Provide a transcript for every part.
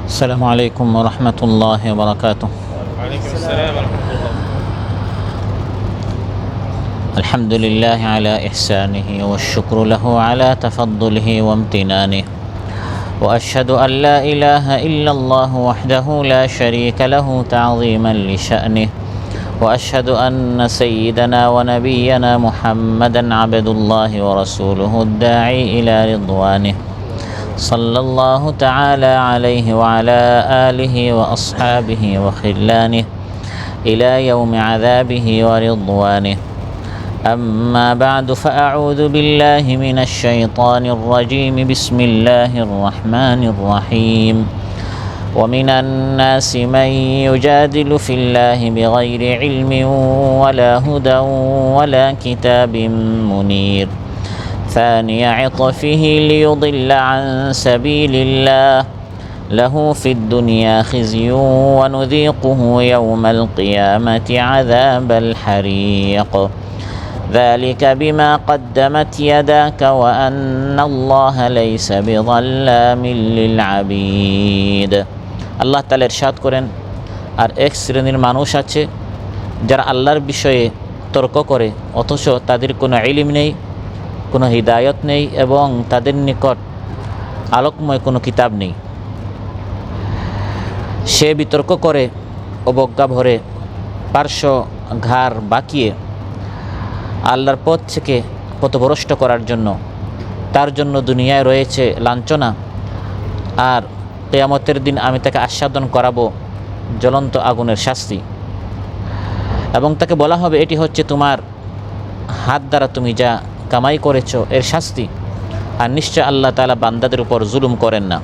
السلام عليكم ورحمة الله وبركاته. وعليكم السلام ورحمة الله. الحمد لله على إحسانه والشكر له على تفضله وامتنانه، وأشهد أن لا إله إلا الله وحده لا شريك له تعظيما لشأنه، وأشهد أن سيدنا ونبينا محمدا عبد الله ورسوله الداعي إلى رضوانه، صلى الله تعالى عليه وعلى آله وأصحابه وخلانه إلى يوم عذابه ورضوانه. أما بعد فأعوذ بالله من الشيطان الرجيم. بسم الله الرحمن الرحيم. ومن الناس من يجادل في الله بغير علم ولا هدى ولا كتاب منير، ثاني عطفه ليضل عن سبيل الله، له في الدنيا خزي ونذيقه يوم القيامة عذاب الحريق، ذلك بما قدمت يداك وأن الله ليس بظلام للعبيد। আল্লাহ তাআলা ইরশাদ করেন, আর এক শ্রেণীর মানুষ আছে যারা আল্লাহর বিষয়ে তর্ক করে অথচ তাদের কোনো ইলম নেই, কোনো হিদায়ত নেই এবং তাদের নিকট আলোকময় কোনো কিতাব নেই। সে বিতর্ক করে অবজ্ঞা ভরে, পার্শ্ব ঘাড় বাঁকিয়ে আল্লাহর পথ থেকে পথভ্রষ্ট করার জন্য। তার জন্য দুনিয়ায় রয়েছে লাঞ্ছনা, আর কিয়ামতের দিন আমি তাকে আস্বাদন করাবো জ্বলন্ত আগুনের শাস্তি, এবং তাকে বলা হবে এটি হচ্ছে তোমার হাত দ্বারা তুমি যা কামাই করেছ এর শাস্তি। আর নিশ্চয় আল্লাহ তাআলা বান্দাদের উপর জুলুম করেন না।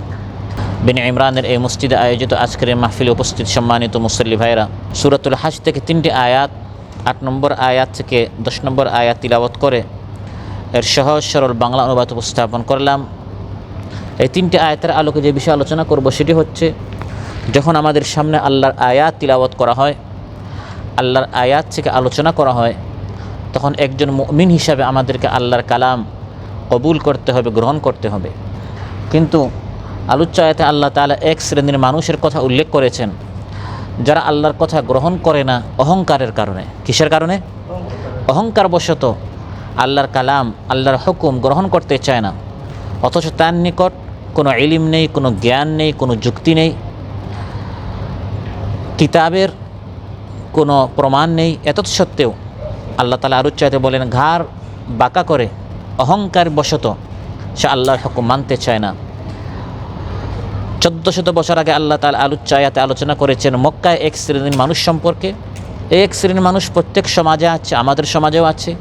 বিন ইমরানের এই মসজিদে আয়োজিত আজকের মাহফিলে উপস্থিত সম্মানিত মুসল্লি ভাইরা, সূরাতুল হাজ থেকে 3টি আয়াত, 8 নম্বর আয়াত থেকে 10 নম্বর আয়াত তিলাওয়াত করে এর সহজ সরল বাংলা অনুবাদ উপস্থাপন করলাম। এই 3টি আয়াতের আলোকে যে বিষয়ে আলোচনা করব সেটি হচ্ছে, যখন আমাদের সামনে আল্লাহর আয়াত তিলাওয়াত করা হয়, আল্লাহর আয়াত থেকে আলোচনা করা হয়, তখন একজন মুমিন হিসাবে আমাদেরকে আল্লাহর কালাম কবুল করতে হবে, গ্রহণ করতে হবে। কিন্তু আলোচ্য আয়াতে আল্লাহ তাআলা এক শ্রেণীর মানুষের কথা উল্লেখ করেছেন যারা আল্লাহর কথা গ্রহণ করে না অহংকারের কারণে। কিসের কারণে? অহংকারবশত আল্লাহর কালাম, আল্লাহর হুকুম গ্রহণ করতে চায় না, অথচ তার নিকট কোনো ইলম নেই, কোনো জ্ঞান নেই, কোনো যুক্তি নেই, কিতাবের কোনো প্রমাণ নেই। এতৎসত্ত্বেও আল্লাহ তাআলা আলোচ্য আয়াতে বলেন, ঘাড় বাঁকা করে অহংকার বশত সে আল্লাহর হুকুম মানতে চায় না। 1400 বছর আগে আল্লাহ তাআলা আলোচ্য আয়াতে আলোচনা করেছেন মক্কায় এক শ্রেণীর মানুষ সম্পর্কে। এক শ্রেণীর মানুষ প্রত্যেক সমাজে আছে, আমাদের সমাজেও আছে।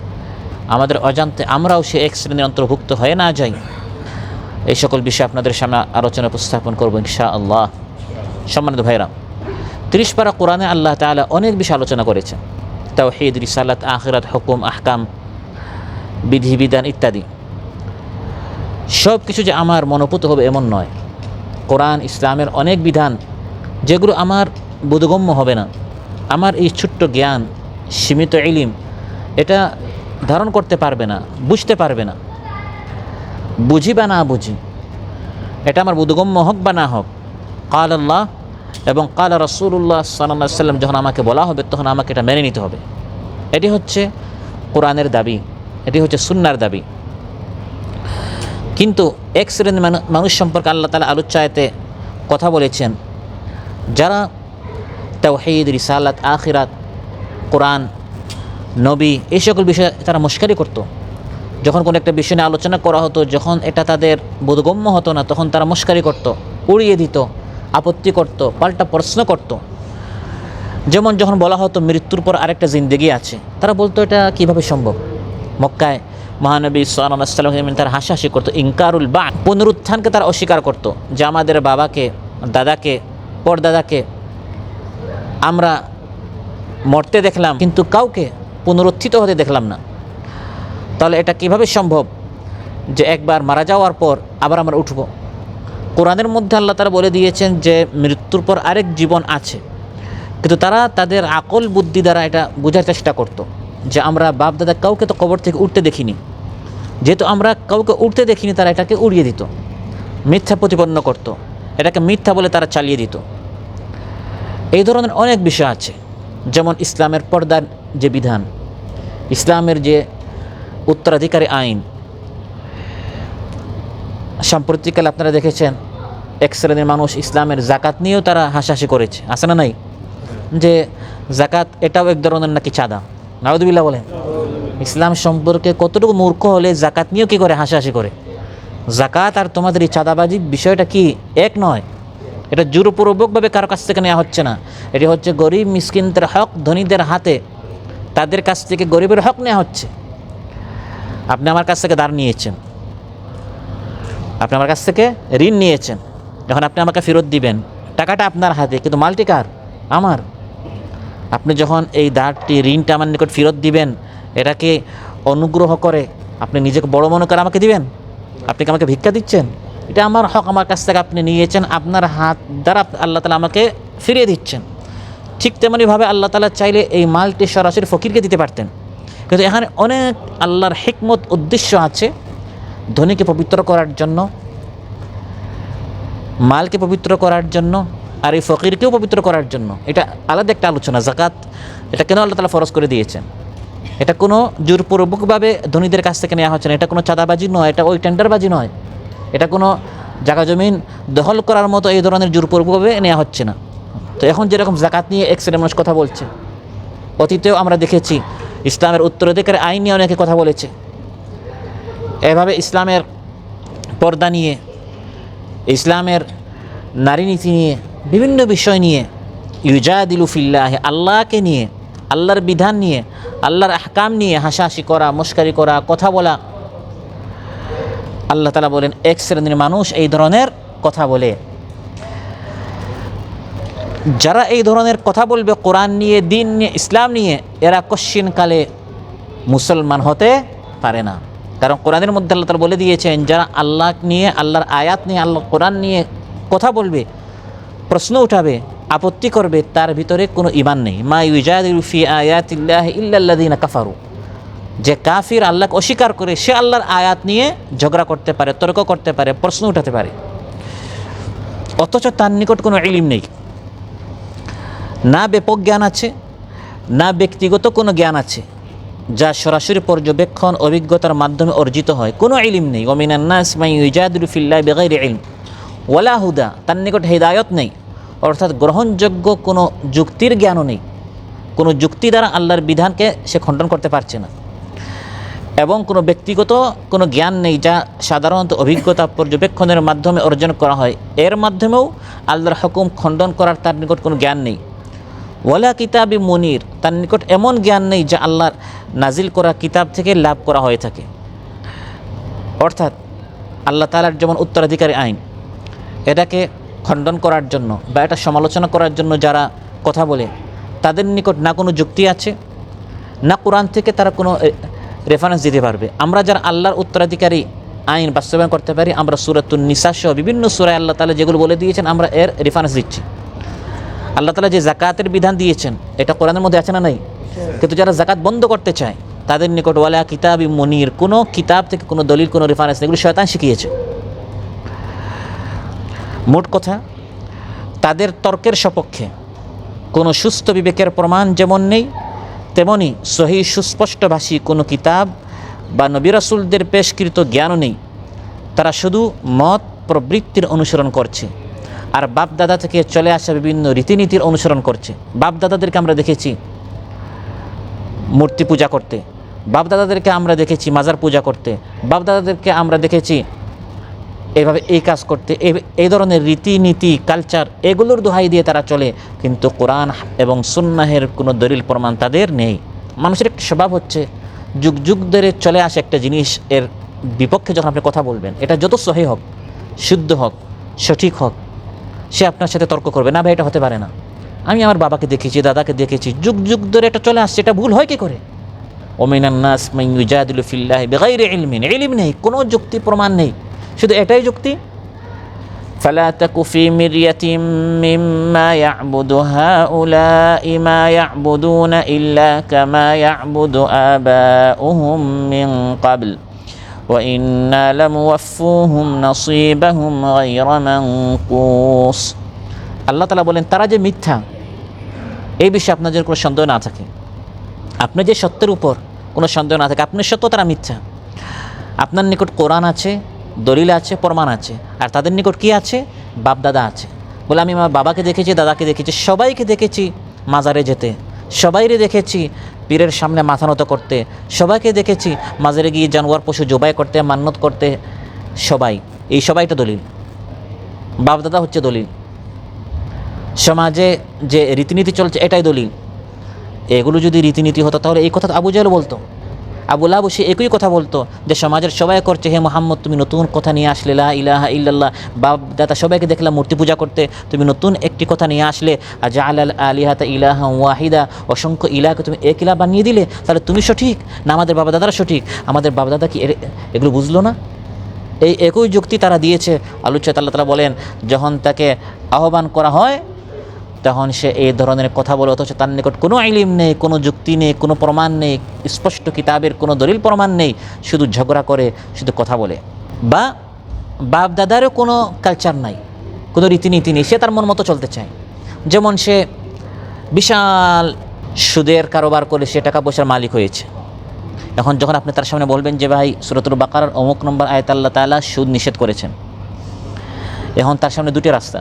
আমাদের অজান্তে আমরাও সে এক শ্রেণীর অন্তর্ভুক্ত হয়ে না যাই। এই সকল বিষয়ে আপনাদের সামনে আলোচনা উপস্থাপন করব ইনশাআল্লাহ। সম্মানিত ভাইরা, 30 পারা কোরআনে আল্লাহ তাআলা অনেক বিষয় আলোচনা করেছেন, তাওহীদ, রিসালাত, আখিরাত, হুকুম, আহকাম, বিধিবিধান ইত্যাদি। সব কিছু যে আমার মনোপুত হবে এমন নয়। কোরআন ইসলামের অনেক বিধান যেগুলো আমার বোধগম্য হবে না, আমার এই ছোট্ট জ্ঞান, সীমিত ইলম এটা ধারণ করতে পারবে না, বুঝতে পারবে না। বুঝি বা না বুঝি, এটা আমার বোধগম্য হোক বা না হোক, কাল আল্লাহ এবং কাল রাসূলুল্লাহ সাল্লাল্লাহু আলাইহি ওয়াসাল্লাম যখন আমাকে বলা হবে তখন আমাকে এটা মেনে নিতে হবে। এটি হচ্ছে কোরআনের দাবি, এটি হচ্ছে সুন্নাহর দাবি। কিন্তু এক শ্রেণীর মানুষ সম্পর্কে আল্লাহ তাআলা আলোচ্য আয়াতে কথা বলেছেন যারা তাওহীদ, রিসালাত, আখিরাত, কোরআন, নবী এই সকল বিষয়ে তারা মশকারি করত। যখন কোনো একটা বিষয় নিয়ে আলোচনা করা হতো, যখন এটা তাদের বোধগম্য হতো না, তখন তারা মশকারি করত, উড়িয়ে দিত, আপত্তি করত, পাল্টা প্রশ্ন করত। যেমন যখন বলা হতো মৃত্যুর পর আরেকটা জিন্দেগি আছে, তারা বলতো এটা কিভাবে সম্ভব। মক্কায় মহানবী সাল্লাল্লাহু আলাইহি ওয়াসাল্লাম তারা হাসাহাসি করতো, ইনকারুল বা'থ, পুনরুত্থানকে তারা অস্বীকার করতো, যে আমাদের বাবাকে, দাদাকে, পরদাদাকে আমরা মরতে দেখলাম কিন্তু কাউকে পুনরুত্থিত হতে দেখলাম না। তাহলে এটা কিভাবে সম্ভব যে একবার মারা যাওয়ার পর আবার আমরা উঠব? কোরআনের মধ্যে আল্লাহ তাআলা বলে দিয়েছেন যে মৃত্যুর পর আরেক জীবন আছে, কিন্তু তারা তাদের আকল বুদ্ধি দ্বারা এটা বোঝার চেষ্টা করত যে আমরা বাপ দাদা কাউকে তো কবর থেকে উঠতে দেখিনি, যেহেতু আমরা কাউকে উঠতে দেখিনি তারা এটাকে উড়িয়ে দিত, মিথ্যা প্রতিপন্ন করত। এটাকে মিথ্যা বলে তারা চালিয়ে দিত। এই ধরনের অনেক বিষয় আছে, যেমন ইসলামের পর্দার যে বিধান, ইসলামের যে উত্তরাধিকারী আইন। সাম্প্রতিককালে আপনারা দেখেছেন এক শ্রেণীর মানুষ ইসলামের জাকাত নিয়েও তারা হাসাহাসি করেছে, আছে না নাই? যে জাকাত এটাও এক ধরনের নাকি চাঁদা। নাউযুবিল্লাহ বলেন। ইসলাম সম্পর্কে কতটুকু মূর্খ হলে জাকাত নিয়েও কী করে হাসাহাসি করে। জাকাত আর তোমাদের এই চাঁদাবাজি বিষয়টা কি এক নয়। এটা জোরপূর্বকভাবে কারো কাছ থেকে নেওয়া হচ্ছে না, এটি হচ্ছে গরিব মিসকিনদের হক, ধনীদের হাতে তাদের কাছ থেকে গরিবের হক নেওয়া হচ্ছে। আপনি আমার কাছ থেকে ধার নিয়েছেন, আপনি আমার কাছ থেকে ঋণ নিয়েছেন, যখন আপনি আমাকে ফেরত দিবেন টাকাটা আপনার হাতে, কিন্তু মালটি কার? আমার। আপনি যখন এই ধারটি ঋণটা আমার নিকট ফেরত দিবেন, এটাকে অনুগ্রহ করে আপনি নিজেকে বড় মনে করে আমাকে দিবেন? আপনি কি আমাকে ভিক্ষা দিচ্ছেন? এটা আমার হক, আমার কাছ থেকে আপনি নিয়েছেন, আপনার হাত দ্বারা আল্লাহ তাআলা আমাকে ফিরিয়ে দিচ্ছেন। ঠিক তেমনিভাবে আল্লাহ তাআলা চাইলে এই মালটি সরাসরি ফকিরকে দিতে পারতেন, কিন্তু এখানে অনেক আল্লাহর হিকমত উদ্দেশ্য আছে। ধনীকে পবিত্র করার জন্য, মালকে পবিত্র করার জন্য, আর এই ফকিরকেও পবিত্র করার জন্য। এটা আলাদা একটা আলোচনা। জাকাত এটা কেন আল্লাহ তাআলা ফরজ করে দিয়েছেন? এটা কোনো জোরপূর্বকভাবে ধনীদের কাছ থেকে নেওয়া হচ্ছে না, এটা কোনো চাঁদাবাজি নয়, এটা ওই টেন্ডারবাজি নয়, এটা কোনো জায়গা জমিন দখল করার মতো এই ধরনের জোরপূর্বকভাবে নেওয়া হচ্ছে না। তো এখন যেরকম জাকাত নিয়ে এক শ্রেণীর মানুষ কথা বলছে, অতীতেও আমরা দেখেছি ইসলামের উত্তরাধিকার আইন নিয়ে অনেকে কথা বলেছে। এভাবে ইসলামের পর্দা নিয়ে, ইসলামের নারী নীতি নিয়ে, বিভিন্ন বিষয় নিয়ে ইউজাদিলু ফিল্লাহ, আল্লাহকে নিয়ে, আল্লাহর বিধান নিয়ে, আল্লাহর আহকাম নিয়ে হাসাহাসি করা, মস্কারি করা, কথা বলা। আল্লাহ তাআলা বলেন এক শ্রেণীর মানুষ এই ধরনের কথা বলে। যারা এই ধরনের কথা বলবে কোরআন নিয়ে, দিন নিয়ে, ইসলাম নিয়ে, এরা কশ্চিনকালে মুসলমান হতে পারে না। কারণ কোরআনের মধ্যে আল্লাহ তাআলা বলে দিয়েছেন, যারা আল্লাহ নিয়ে, আল্লাহর আয়াত নিয়ে, আল্লাহর কোরআন নিয়ে কথা বলবে, প্রশ্ন উঠাবে, আপত্তি করবে, তার ভিতরে কোনো ঈমান নেই। মা ইউজাদিলু ফি আয়াতিল্লাহি ইল্লাল্লাযিনা কাফারু। যে কাফির, আল্লাহকে অস্বীকার করে, সে আল্লাহর আয়াত নিয়ে ঝগড়া করতে পারে, তর্ক করতে পারে, প্রশ্ন উঠাতে পারে, অথচ তার নিকট কোনো ইলম নেই, না ব্যাপক জ্ঞান আছে, না ব্যক্তিগত কোনো জ্ঞান আছে যা সরাসরি পর্যবেক্ষণ অভিজ্ঞতার মাধ্যমে অর্জিত হয়। কোনো ইলম নেই। ওয়া মিনান নাস মান ইউজাদিলু ফিল্লাহি বিগাইরি ইলম ওয়ালা হুদা। তার নিকট হিদায়ত নেই, অর্থাৎ গ্রহণযোগ্য কোনো যুক্তির জ্ঞানও নেই। কোনো যুক্তি দ্বারা আল্লাহর বিধানকে সে খণ্ডন করতে পারছে না, এবং কোনো ব্যক্তিগত কোনো জ্ঞান নেই যা সাধারণত অভিজ্ঞতা পর্যবেক্ষণের মাধ্যমে অর্জন করা হয়। এর মাধ্যমেও আল্লাহর হুকুম খণ্ডন করার তার নিকট কোনো জ্ঞান নেই। ওয়ালা কিতাবি মুনির, তার নিকট এমন জ্ঞান নেই যা আল্লাহর নাজিল করা কিতাব থেকে লাভ করা হয়ে থাকে। অর্থাৎ আল্লাহ তাআলার যেমন উত্তরাধিকারী আইন, এটাকে খণ্ডন করার জন্য বা এটা সমালোচনা করার জন্য যারা কথা বলে, তাদের নিকট না কোনো যুক্তি আছে, না কোরআন থেকে তারা কোনো রেফারেন্স দিতে পারবে। আমরা যারা আল্লাহর উত্তরাধিকারী আইন বাস্তবায়ন করতে পারি, আমরা সূরাতুন নিসা সহ বিভিন্ন সূরায় আল্লাহ তাআলা যেগুলো বলে দিয়েছেন আমরা এর রেফারেন্স দিচ্ছি। আল্লাহ তাআলা যে জাকাতের বিধান দিয়েছেন এটা কোরআনের মধ্যে আছে না নাই? কিন্তু যারা জাকাত বন্ধ করতে চায় তাদের নিকট ওয়ালা কিতাবি মুনির, কোনো কিতাব থেকে কোনো দলিল, কোনো রেফারেন্স, এগুলো শয়তান শিখিয়েছে। মোট কথা, তাদের তর্কের সপক্ষে কোনো সুস্থ বিবেকের প্রমাণ যেমন নেই, তেমনি সহি সুস্পষ্টভাষী কোনো কিতাব বা নবী রাসূলদের পেশকৃত জ্ঞানও নেই। তারা শুধু মত প্রবৃত্তির অনুসরণ করছে, আর বাপদাদা থেকে চলে আসা বিভিন্ন রীতিনীতির অনুসরণ করছে। বাপদাদাদেরকে আমরা দেখেছি মূর্তি পূজা করতে, বাপদাদাদেরকে আমরা দেখেছি মাজার পূজা করতে, বাপদাদাদেরকে আমরা দেখেছি এভাবে এই কাজ করতে। এই ধরনের রীতিনীতি, কালচার, এগুলোর দোহাই দিয়ে তারা চলে, কিন্তু কোরআন এবং সুন্নাহের কোনো দলিল প্রমাণ তাদের নেই। মানুষের একটা স্বভাব হচ্ছে যুগ যুগ ধরে চলে আসে একটা জিনিস, এর বিপক্ষে যখন আপনি কথা বলবেন, এটা যত সহি হোক, শুদ্ধ হোক, সঠিক হোক, সে আপনার সাথে তর্ক করবে না, ভাই এটা হতে পারে না। আমি আমার বাবাকে দেখেছি, দাদাকে দেখেছি, যুগ যুগ ধরে এটা চলে আসছে, এটা ভুল হয় কী করে? ওয়া মিনান নাস মান ইউজাদিলু ফিল্লাহি বিগাইরি ইলমিন, ইলম নেই, কোনো যুক্তি প্রমাণ নেই, শুধু এটাই যুক্তি। ফালা তাকু ফি মিরয়াতিম মিম্মা ইয়াবুদু হাউলাই মা ইয়াবুদুনা ইল্লা কামা ইয়াবুদু আবাউহুম মিন ক্বাবল وإنا لموفوهم نصيبهم غير منقوص। আল্লাহ তাআলা বলেন তারা যে মিথ্যা এই বিষয়ে আপনাদের কোনো সন্দেহ না থাকে, আপনার যে সত্যের উপর কোনো সন্দেহ না থাকে, আপনার সত্য তারা মিথ্যা। আপনার নিকট কোরআন আছে, দলিল আছে, প্রমাণ আছে, আর তাদের নিকট কি আছে? বাপ দাদা আছে। বলে আমি আমার বাবাকে দেখেছি, দাদাকে দেখেছি, সবাইকে দেখেছি মাজারে যেতে, সবাইরে দেখেছি পীরের সামনে মাথা নত করতে, সবাইকে দেখেছি মাজারে গিয়ে জানোয়ার পশু জবাই করতে, মান্নত করতে, সবাই, এই সবাইটা দলিল। বাপ দাদা হচ্ছে দলিল। সমাজে যে রীতিনীতি চলছে এটাই দলিল। এগুলো যদি রীতিনীতি হতো তাহলে এই কথা আবু জাহেল বলতো, আবু লাহাব সে একই কথা বলতো যে সমাজের সবাই করছে, হে মুহাম্মদ তুমি নতুন কথা নিয়ে আসলে, লা ইলাহা ইল্লাল্লাহ, বাপ দাদা সবাইকে দেখলাম মূর্তি পূজা করতে, তুমি নতুন একটি কথা নিয়ে আসলে, আজআলাল আলিহাতা ইলাহা ওয়াহিদা, অসংখ্য ইলাহকে তুমি এক ইলাহ বানিয়ে দিলে, তাহলে তুমি সঠিক না আমাদের বাবা দাদারা সঠিক? আমাদের বাবা দাদা কি এগুলো বুঝলো না? এই একই যুক্তি তারা দিয়েছে। আল্লাহ তাআলা বলেন যখন তাকে আহ্বান করা হয় তখন সে এই ধরনের কথা বলে, অথচ তার নিকট কোনো ইলম নেই, কোনো যুক্তি নেই, কোনো প্রমাণ নেই, স্পষ্ট কিতাবের কোনো দলিল প্রমাণ নেই, শুধু ঝগড়া করে, শুধু কথা বলে। বা বাপ দাদারও কোনো কালচার নাই, কোনো রীতিনীতি নেই, সে তার মন মতো চলতে চায়। যেমন সে বিশাল সুদের কারোবার করে সে টাকা পয়সার মালিক হয়েছে। এখন যখন আপনি তার সামনে বলবেন যে ভাই সূরাতুল বাকারার অমুক নম্বর আয়াতে আল্লাহ তাআলা সুদ নিষেধ করেছেন, এখন তার সামনে দুটি রাস্তা,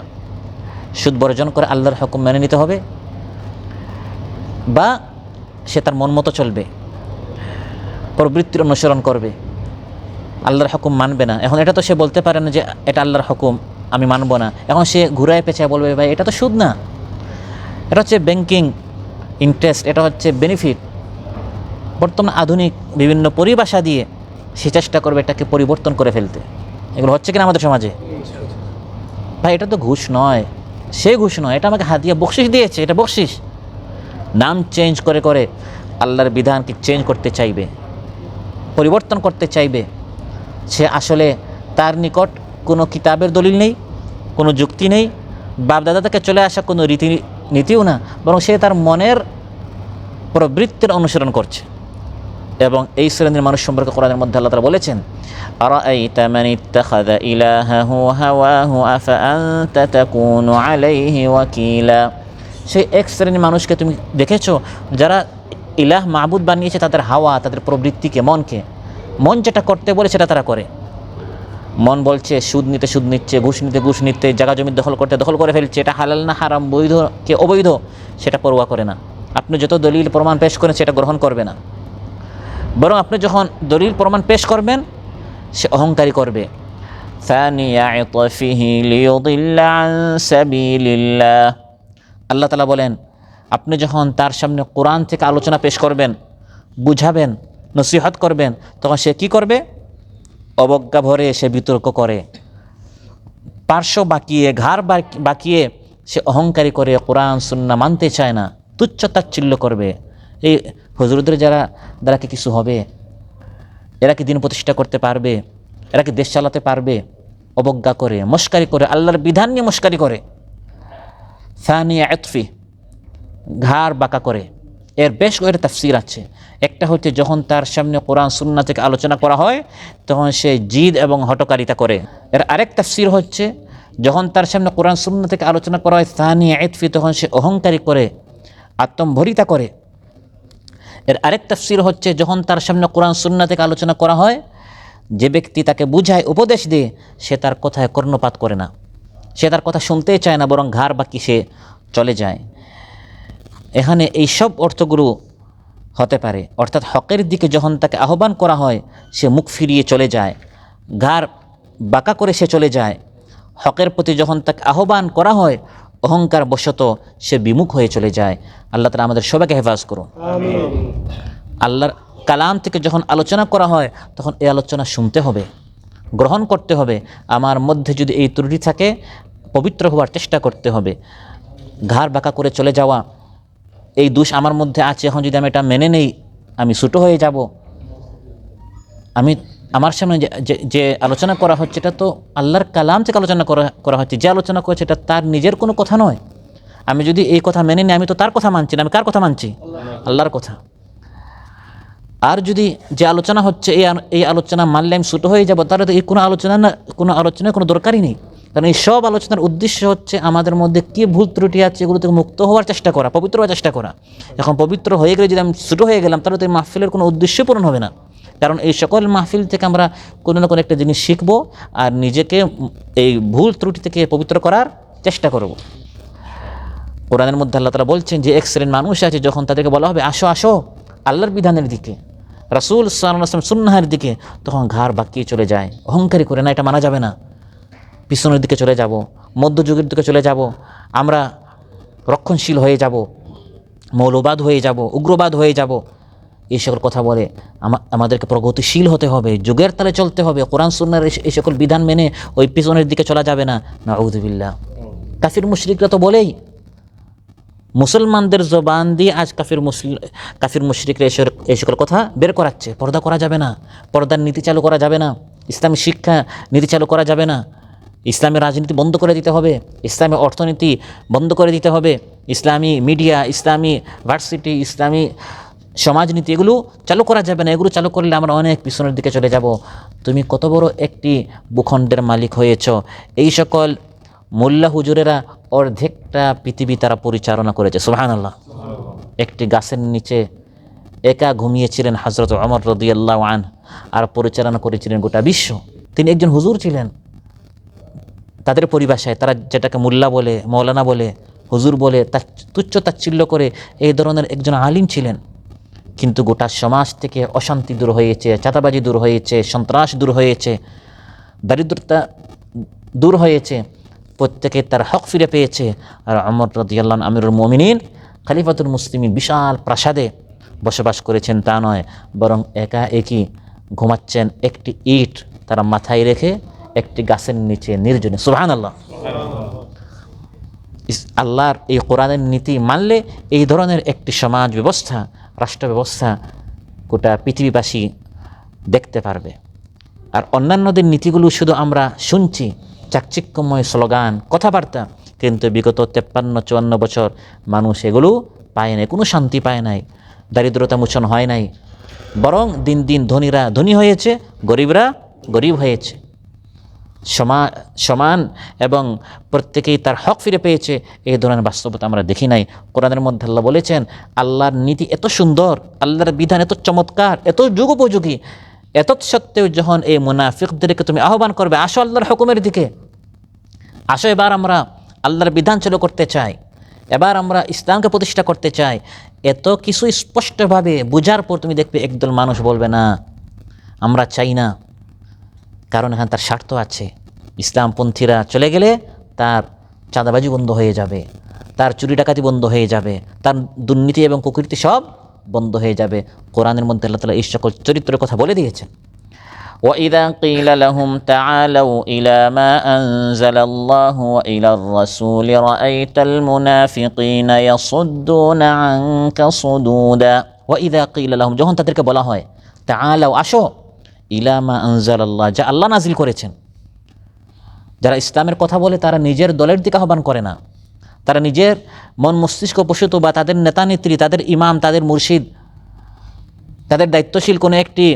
সুদ বর্জন করে আল্লাহর হুকুম মেনে নিতে হবে, বা সে তার মন মতো চলবে, প্রবৃত্তির অনুসরণ করবে, আল্লাহর হুকুম মানবে না। এখন এটা তো সে বলতে পারে না যে এটা আল্লাহর হুকুম আমি মানব না। এখন সে ঘুরায় পেঁচায় বলবে ভাই এটা তো সুদ না, এটা হচ্ছে ব্যাংকিং ইন্টারেস্ট, এটা হচ্ছে বেনিফিট। বর্তমান আধুনিক বিভিন্ন পরিভাষা দিয়ে সে চেষ্টা করবে এটাকে পরিবর্তন করে ফেলতে। এগুলো হচ্ছে কিনা আমাদের সমাজে? ভাই এটা তো ঘুষ নয়, সে ঘুষ নয়, এটা আমাকে হাদিয়া বকশিশ দিয়েছে, এটা বকশিশ। নাম চেঞ্জ করে করে আল্লাহর বিধানকে চেঞ্জ করতে চাইবে, পরিবর্তন করতে চাইবে। সে আসলে তার নিকট কোনো কিতাবের দলিল নেই, কোনো যুক্তি নেই, বাপদাদা থেকে চলে আসা কোনো রীতিনীতিও না, বরং সে তার মনের প্রবৃত্তির অনুসরণ করছে। এবং এই শ্রেণীর মানুষ সম্পর্কে কোরআনের মধ্যে আল্লাহ তাআলা বলেছেন, আরাআইতা মান ইত্তাখাযা ইলাহাহু হাওয়াহু আফাআনতা তাকুনু আলাইহি ওয়াকিলা। সেই এক শ্রেণীর মানুষকে তুমি দেখেছো যারা ইলাহ মাবুদ বানিয়েছে তাদের হাওয়া, তাদের প্রবৃত্তিকে, মনকে। মন যেটা করতে বলে সেটা তারা করে। মন বলছে সুদ নিতে সুদ নিচ্ছে, ঘুষ নিতে ঘুষ নিতে, জায়গা জমি দখল করতে দখল করে ফেলছে, এটা হালাল না হারাম, বৈধ কে অবৈধ সেটা পরোয়া করে না। আপনি যত দলিল প্রমাণ পেশ করেন সেটা গ্রহণ করবে না, বরং আপনি যখন দলিল প্রমাণ পেশ করবেন সে অহংকারী করবে। সানিয়া ইতফিহি লিয়ুদিল্লা আন সাবিলিল্লাহ। আল্লাহ তাআলা বলেন আপনি যখন তার সামনে কোরআন থেকে আলোচনা পেশ করবেন, বুঝাবেন, নসিহত করবেন, তখন সে কি করবে? অবজ্ঞা ভরে সে বিতর্ক করে, পার্শ্ব বাঁকিয়ে, ঘাড় বাঁকিয়ে সে অহংকারী করে, কোরআন সুন্নাহ মানতে চায় না, তুচ্ছ তাচ্ছিল্য করবে। এই হুজুরদের দ্বারা কি কিছু হবে? এরা কি দিন প্রতিষ্ঠা করতে পারবে? এরা কি দেশ চালাতে পারবে? অবজ্ঞা করে, মস্কারি করে, আল্লাহর বিধান নিয়ে মস্কারি করে। সানিয়া ইতফি, ঘাড় বাঁকা করে। এর বেশ কয়েকটা তাফসীর আছে। একটা হচ্ছে যখন তার সামনে কোরআন সুন্নাহ থেকে আলোচনা করা হয় তখন সে জিদ এবং হটকারিতা করে। এর আরেক তাফসীর হচ্ছে যখন তার সামনে কোরআন সুন্নাহ থেকে আলোচনা করা হয় সানিয়া ইতফি, তখন সে অহংকারী করে, আত্মম্ভরিতা করে। এর আরেক তাফসীর হচ্ছে যখন তার সামনে কোরআন সুন্নাহ থেকে আলোচনা করা হয়, যে ব্যক্তি তাকে বুঝায়, উপদেশ দেয়, সে তার কথায় কর্ণপাত করে না, সে তার কথা শুনতেই চায় না, বরং ঘাড় বাঁকি সে চলে যায়। এখানে এই সব অর্থগুলো হতে পারে। অর্থাৎ হকের দিকে যখন তাকে আহ্বান করা হয় সে মুখ ফিরিয়ে চলে যায়, ঘাড় বাঁকা করে সে চলে যায়। হকের প্রতি যখন তাকে আহ্বান করা হয় অহংকার বশত সে বিমুখ হয়ে চলে যায়। আল্লাহ তাআলা আমাদের সবাইকে হেফাজ করুন। আমিন। আল্লাহর কালাম থেকে যখন আলোচনা করা হয় তখন এই আলোচনা শুনতে হবে, গ্রহণ করতে হবে। আমার মধ্যে যদি এই ত্রুটি থাকে পবিত্র হওয়ার চেষ্টা করতে হবে। ঘাড় বাঁকা করে চলে যাওয়া, এই দোষ আমার মধ্যে আছে, এখন যদি আমি এটা মেনে নেই আমি ছোটো হয়ে যাব। আমার সামনে যে আলোচনা করা হচ্ছে এটা তো আল্লাহর কালাম থেকে আলোচনা করা হচ্ছে, যে আলোচনা করছে এটা তার নিজের কোনো কথা নয়। আমি যদি এই কথা মেনে নিই আমি তো তার কথা মানছি না, আমি কার কথা মানছি? আল্লাহর কথা। আর যদি যে আলোচনা হচ্ছে এই আলোচনা মানলে আমি ছোটো হয়ে যাব, তাহলে তো এই কোনো আলোচনার কোনো দরকারই নেই। কারণ এই সব আলোচনার উদ্দেশ্য হচ্ছে আমাদের মধ্যে কী ভুল ত্রুটি আছে এগুলো থেকে মুক্ত হওয়ার চেষ্টা করা, পবিত্র হওয়ার চেষ্টা করা। এখন পবিত্র হয়ে গেলে যদি আমি ছোটো হয়ে গেলাম, তাহলে তো এই মাহফিলের কোনো উদ্দেশ্য পূরণ হবে না। কারণ এই সকল মাহফিল থেকে আমরা কোনো না কোনো একটা জিনিস শিখব আর নিজেকে এই ভুল ত্রুটি থেকে পবিত্র করার চেষ্টা করব। কোরআনের মধ্যে আল্লাহ তাআলা বলছেন যে এক শ্রেণীর মানুষ আছে, যখন তাদেরকে বলা হবে আসো আসো আল্লাহর বিধানের দিকে, রাসূল সাল্লাল্লাহু আলাইহি ওয়াসাল্লাম সুন্নাহের দিকে, তখন ঘাড় বাঁকিয়ে চলে যায়, অহংকারী করে, না এটা মানা যাবে না, পিছনের দিকে চলে যাব, মধ্যযুগের দিকে চলে যাব, আমরা রক্ষণশীল হয়ে যাব, মৌলবাদ হয়ে যাব, উগ্রবাদ হয়ে যাব, এই সকল কথা বলে। আমাদেরকে প্রগতিশীল হতে হবে, যুগের তালে চলতে হবে, কোরআন সুন্নাহর এই সকল বিধান মেনে ওই পিছনের দিকে চলা যাবে না। নাউযুবিল্লাহ। কাফির মুশরিকরা তো বলেই, মুসলমানদের জবান দিয়ে আজ কাফির মুশরিকরা এই সকল কথা বের করাচ্ছে। পর্দা করা যাবে না, পর্দার নীতি চালু করা যাবে না, ইসলামী শিক্ষা নীতি চালু করা যাবে না, ইসলামী রাজনীতি বন্ধ করে দিতে হবে, ইসলামী অর্থনীতি বন্ধ করে দিতে হবে, ইসলামী মিডিয়া, ইসলামী ভার্সিটি, ইসলামী সমাজনীতি এগুলো চালু করা যাবে না। এগুলো চালু করলে আমরা অনেক পিছনের দিকে চলে যাব। তুমি কত বড় একটি ভূখণ্ডের মালিক হয়েছ, এই সকল মোল্লা হুজুরেরা অর্ধেকটা পৃথিবী তারা পরিচালনা করেছে। সুবহানাল্লাহ। একটি গাছের নিচে একা ঘুমিয়েছিলেন হযরত ওমর রাদিয়াল্লাহু আনহু, আর পরিচালনা করেছিলেন গোটা বিশ্ব। তিনি একজন হুজুর ছিলেন, তাদের পরিভাষায় তারা যেটাকে মোল্লা বলে, মৌলানা বলে, হুজুর বলে তার তুচ্ছ তাচ্ছিল্য করে এই ধরনের একজন আলিম ছিলেন। কিন্তু গোটা সমাজ থেকে অশান্তি দূর হয়েছে, চাঁদাবাজি দূর হয়েছে, সন্ত্রাস দূর হয়েছে, দারিদ্রতা দূর হয়েছে, প্রত্যেকে তার হক ফিরে পেয়েছে। আর ওমর রাদিয়াল্লাহু আনহু আমিরুল মুমিনিন খলিফাতুল মুসলিমিন বিশাল প্রাসাদে বসবাস করেছেন তা নয়, বরং একা একই ঘুমাচ্ছেন, একটি ইট তারা মাথায় রেখে একটি গাছের নিচে নির্জনে। সুবহানাল্লাহ। আল্লাহর এই কোরআনের নীতি মানলে এই ধরনের একটি সমাজ ব্যবস্থা, রাষ্ট্র ব্যবস্থা গোটা পৃথিবীবাসী দেখতে পারবে। আর অন্যান্যদের নীতিগুলো শুধু আমরা শুনছি, চাকচিক্যময় স্লোগান, কথাবার্তা, কিন্তু বিগত 53-54 বছর মানুষ এগুলো পায় নাই, কোনো শান্তি পায় নাই, দারিদ্রতা মোচন হয় নাই, বরং দিন দিন ধনীরা ধনী হয়েছে, গরিবরা গরিব হয়েছে, সমান এবং প্রত্যেকেই তার হক ফিরে পেয়েছে। এই ধরনের বাস্তবতা আমরা দেখি নাই। কোরআনের মধ্যে আল্লাহ বলেছেন আল্লাহর নীতি এত সুন্দর, আল্লাহর বিধান এত চমৎকার, এত যুগোপযোগী, এত সত্ত্বেও যখন এই মুনাফিকদেরকে তুমি আহ্বান করবে আসো আল্লাহর হুকুমের দিকে, আসো এবার আমরা আল্লাহর বিধান চালু করতে চাই, এবার আমরা ইসলামকে প্রতিষ্ঠা করতে চাই, এত কিছু স্পষ্টভাবে বোঝার পর তুমি দেখবে একদল মানুষ বলবে না আমরা চাই না, কারণ এখানে তার স্বার্থ আছে। ইসলামপন্থীরা চলে গেলে তার চাঁদাবাজি বন্ধ হয়ে যাবে, তার চুরি ডাকাতি বন্ধ হয়ে যাবে, তার দুর্নীতি এবং কুকীর্তি সব বন্ধ হয়ে যাবে। কোরআনের মধ্যে আল্লাহ তাআলা এই সকল চরিত্রের কথা বলে দিয়েছেন। وَإِذَا قِيلَ لَهُمْ تَعَالَوْا إِلَى مَا أَنزَلَ اللَّهُ وَإِلَى الرَّسُولِ رَأَيْتَ الْمُنَافِقِينَ يَصُدُّونَ عَنكَ صُدُودًا وَإِذَا قِيلَ لَهُمْ, যখন তাদেরকে বলা হয় তাআলাও আসো, ইলা মা আনজালাল্লাহ, যা আল্লাহ নাজিল করেছেন। যারা ইসলামের কথা বলে তারা নিজের দলের দিকে আহ্বান করে না, তারা নিজের মন মস্তিষ্ক প্রসূত বা তাদের নেতা নেত্রী, তাদের ইমাম, তাদের মুর্শিদ, তাদের দায়িত্বশীল কোনো একটি